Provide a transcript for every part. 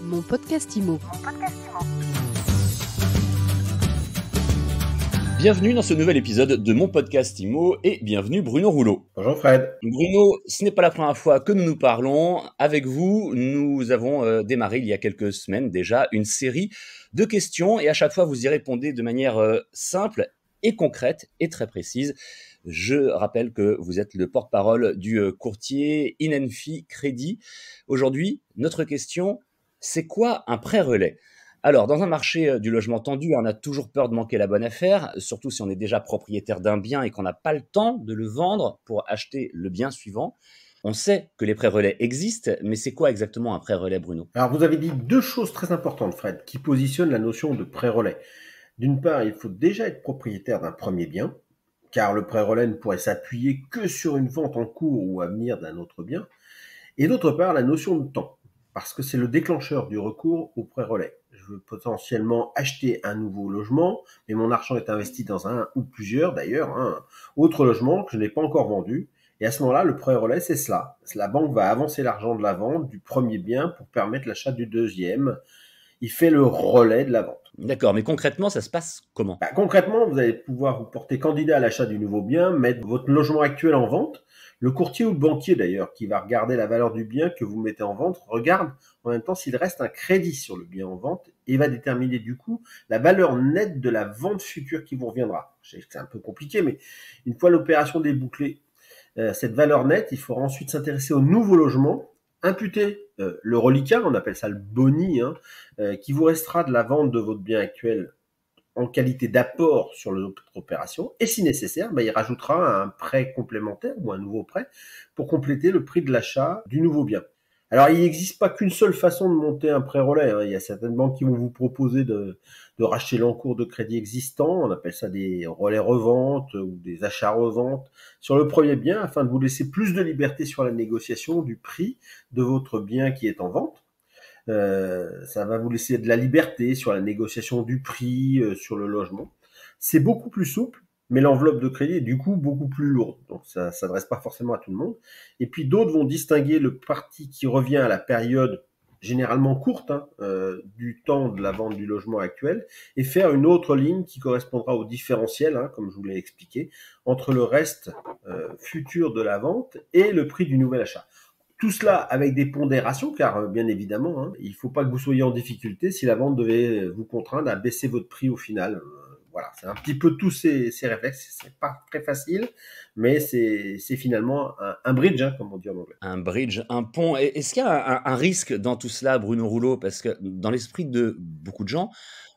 Mon podcast IMO. Bienvenue dans ce nouvel épisode de mon podcast IMO et bienvenue Bruno Rouleau. Bonjour Fred. Bruno, ce n'est pas la première fois que nous nous parlons. Avec vous, nous avons démarré il y a quelques semaines déjà une série de questions et à chaque fois vous y répondez de manière simple et concrète et très précise. Je rappelle que vous êtes le porte-parole du courtier Inenfi Crédit. Aujourd'hui, notre question, c'est quoi un prêt relais ? Alors, dans un marché du logement tendu, on a toujours peur de manquer la bonne affaire, surtout si on est déjà propriétaire d'un bien et qu'on n'a pas le temps de le vendre pour acheter le bien suivant. On sait que les prêts relais existent, mais c'est quoi exactement un prêt relais, Bruno ? Alors vous avez dit deux choses très importantes Fred, qui positionnent la notion de prêt relais. D'une part, il faut déjà être propriétaire d'un premier bien, car le prêt relais ne pourrait s'appuyer que sur une vente en cours ou à venir d'un autre bien. Et d'autre part, la notion de temps, parce que c'est le déclencheur du recours au prêt relais. Je veux potentiellement acheter un nouveau logement, mais mon argent est investi dans un ou plusieurs d'ailleurs, autre logement que je n'ai pas encore vendu. Et à ce moment-là, le prêt relais, c'est cela. La banque va avancer l'argent de la vente du premier bien pour permettre l'achat du deuxième. Il fait le relais de la vente. D'accord, mais concrètement, ça se passe comment ? Concrètement, vous allez pouvoir vous porter candidat à l'achat du nouveau bien, mettre votre logement actuel en vente. Le courtier ou le banquier d'ailleurs, qui va regarder la valeur du bien que vous mettez en vente, regarde en même temps s'il reste un crédit sur le bien en vente et va déterminer du coup la valeur nette de la vente future qui vous reviendra. Je sais que c'est un peu compliqué, mais une fois l'opération débouclée, cette valeur nette, il faudra ensuite s'intéresser au nouveau logement, imputer le reliquat, on appelle ça le boni, qui vous restera de la vente de votre bien actuel en qualité d'apport sur l'autre opération, et si nécessaire, il rajoutera un prêt complémentaire ou un nouveau prêt pour compléter le prix de l'achat du nouveau bien. Alors, il n'existe pas qu'une seule façon de monter un prêt relais. Il y a certaines banques qui vont vous proposer de racheter l'encours de crédit existant. On appelle ça des relais revente ou des achats revente sur le premier bien afin de vous laisser plus de liberté sur la négociation du prix de votre bien qui est en vente. Ça va vous laisser de la liberté sur la négociation du prix, sur le logement. C'est beaucoup plus souple, mais l'enveloppe de crédit est du coup beaucoup plus lourde. Donc ça s'adresse pas forcément à tout le monde. Et puis d'autres vont distinguer le parti qui revient à la période généralement courte du temps de la vente du logement actuel et faire une autre ligne qui correspondra au différentiel, comme je vous l'ai expliqué, entre le reste futur de la vente et le prix du nouvel achat. Tout cela avec des pondérations, car bien évidemment, il ne faut pas que vous soyez en difficulté si la vente devait vous contraindre à baisser votre prix au final. Voilà, c'est un petit peu tous ces réflexes. C'est pas très facile, mais c'est finalement un bridge, comme on dit en anglais. Un bridge, un pont. Est-ce qu'il y a un risque dans tout cela, Bruno Rouleau ? Parce que dans l'esprit de beaucoup de gens,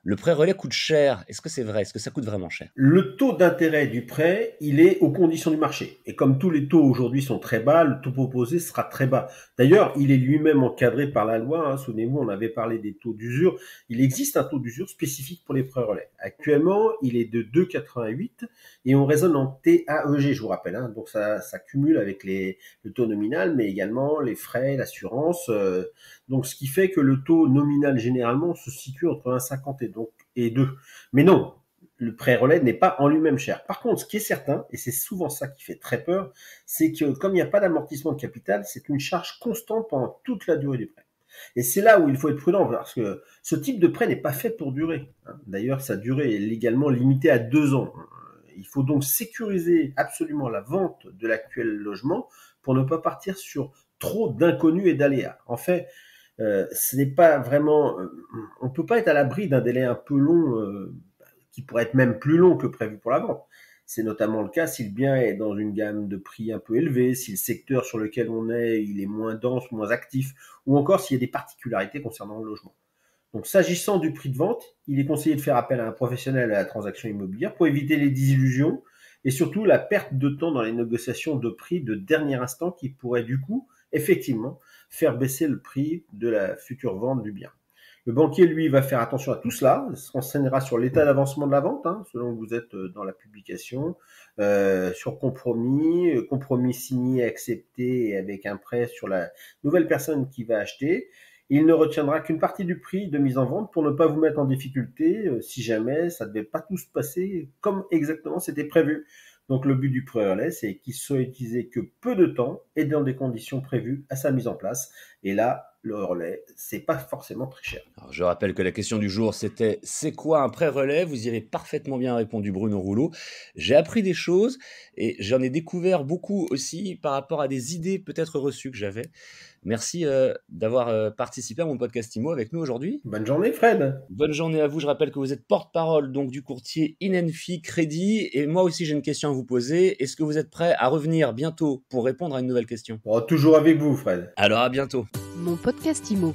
le prêt relais coûte cher. Est-ce que c'est vrai ? Est-ce que ça coûte vraiment cher ? Le taux d'intérêt du prêt, il est aux conditions du marché. Et comme tous les taux aujourd'hui sont très bas, le taux proposé sera très bas. D'ailleurs, il est lui-même encadré par la loi. Souvenez-vous, on avait parlé des taux d'usure. Il existe un taux d'usure spécifique pour les prêts relais. Actuellement, il est de 2,88 et on raisonne en TAEG, je vous rappelle. Donc ça cumule avec le taux nominal, mais également les frais, l'assurance. Donc ce qui fait que le taux nominal, généralement, se situe entre 1,50 et 2. Mais non, le prêt relais n'est pas en lui-même cher. Par contre, ce qui est certain, et c'est souvent ça qui fait très peur, c'est que comme il n'y a pas d'amortissement de capital, c'est une charge constante pendant toute la durée du prêt. Et c'est là où il faut être prudent, parce que ce type de prêt n'est pas fait pour durer. D'ailleurs, sa durée est légalement limitée à 2 ans. Il faut donc sécuriser absolument la vente de l'actuel logement pour ne pas partir sur trop d'inconnus et d'aléas. En fait, ce n'est pas vraiment... on ne peut pas être à l'abri d'un délai un peu long, qui pourrait être même plus long que prévu pour la vente. C'est notamment le cas si le bien est dans une gamme de prix un peu élevée, si le secteur sur lequel on est, il est moins dense, moins actif, ou encore s'il y a des particularités concernant le logement. Donc, s'agissant du prix de vente, il est conseillé de faire appel à un professionnel à la transaction immobilière pour éviter les désillusions et surtout la perte de temps dans les négociations de prix de dernier instant qui pourrait du coup, effectivement, faire baisser le prix de la future vente du bien. Le banquier, lui, va faire attention à tout cela. Il se renseignera sur l'état d'avancement de la vente, selon que vous êtes dans la publication, sur compromis signé, accepté et avec un prêt sur la nouvelle personne qui va acheter. Il ne retiendra qu'une partie du prix de mise en vente pour ne pas vous mettre en difficulté si jamais ça ne devait pas tout se passer comme exactement c'était prévu. Donc le but du prêt relais, c'est qu'il soit utilisé que peu de temps et dans des conditions prévues à sa mise en place. Et là, le relais, c'est pas forcément très cher. Alors, je rappelle que la question du jour, c'était « C'est quoi un pré-relais ?» Vous y avez parfaitement bien répondu, Bruno Rouleau. J'ai appris des choses et j'en ai découvert beaucoup aussi par rapport à des idées peut-être reçues que j'avais. Merci d'avoir participé à mon podcast IMO avec nous aujourd'hui. Bonne journée, Fred. Bonne journée à vous. Je rappelle que vous êtes porte-parole donc du courtier Inenfi Crédit. Et moi aussi, j'ai une question à vous poser. Est-ce que vous êtes prêt à revenir bientôt pour répondre à une nouvelle question ? Toujours avec vous, Fred. Alors, à bientôt. Mon podcast IMO.